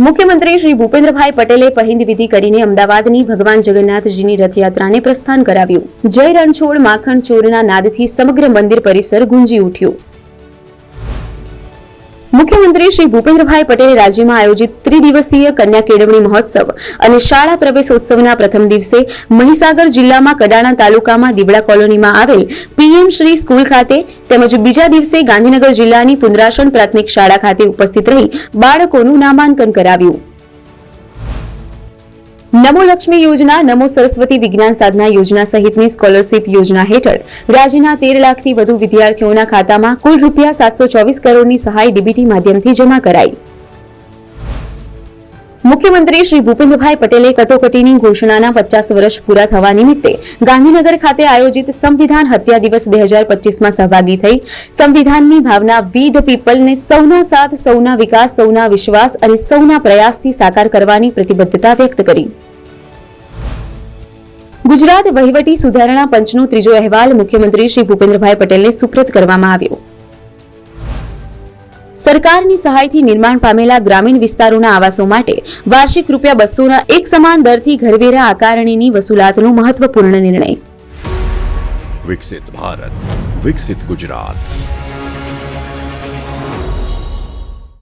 મુખ્યમંત્રી શ્રી ભૂપેન્દ્રભાઈ પટેલે પહિંદ વિધિ કરીને અમદાવાદની ભગવાન જગન્નાથજીની રથયાત્રાને પ્રસ્થાન કરાવ્યું. જય રણછોડ માખણ ચોરના નાદથી સમગ્ર મંદિર પરિસર ગુંજી ઉઠ્યું. મુખ્યમંત્રી શ્રી ભૂપેન્દ્રભાઈ પટેલે રાજ્યમાં આયોજિત ત્રિદિવસીય કન્યા કેળવણી મહોત્સવ અને શાળા પ્રવેશોત્સવના પ્રથમ દિવસે મહીસાગર જિલ્લામાં કડાણા તાલુકામાં દીવડા કોલોનીમાં આવેલ પીએમ શ્રી સ્કૂલ ખાતે તેમજ બીજા દિવસે ગાંધીનગર જિલ્લાની પુંદરાસણ પ્રાથમિક શાળા ખાતે ઉપસ્થિત રહી બાળકોનું નામાંકન કરાવ્યું. નમો લક્ષ્મી યોજના, નમો સરસ્વતી વિજ્ઞાન સાધના યોજના સહિતની સ્કોલરશીપ યોજના હેઠળ રાજ્યના 13 લાખથી વધુ વિદ્યાર્થીઓના ખાતામાં કુલ રૂપિયા 724 કરોડની સહાય ડીબીટી માધ્યમથી જમા કરાઈ. મુખ્યમંત્રી શ્રી ભૂપેન્દ્રભાઈ પટેલે કટોકટીની ઘોષણાના 50 વર્ષ પૂરા થવા નિમિત્તે ગાંધીનગર ખાતે આયોજિત સંવિધાન હત્યા દિવસ 2025માં સહભાગી થઈ સંવિધાનની ભાવના વી ધ પીપલને સૌના સાથ, સૌના વિકાસ, સૌના વિશ્વાસ અને સૌના પ્રયાસથી સાકાર કરવાની પ્રતિબદ્ધતા વ્યક્ત કરી. ગુજરાત વહીવટી સુધારણા પંચનો ત્રીજો અહેવાલ મુખ્યમંત્રી શ્રી ભૂપેન્દ્રભાઈ પટેલને સુપ્રત કરવામાં આવ્યો. સરકારની સહાયથી નિર્માણ પામેલા ગ્રામીણ વિસ્તારોના આવાસો માટે વાર્ષિક ₹200ના એક સમાન દરથી ઘરવેરા આકારણીની વસૂલાતનો મહત્વપૂર્ણ નિર્ણય. વિકસિત ભારત, વિકસિત ગુજરાત.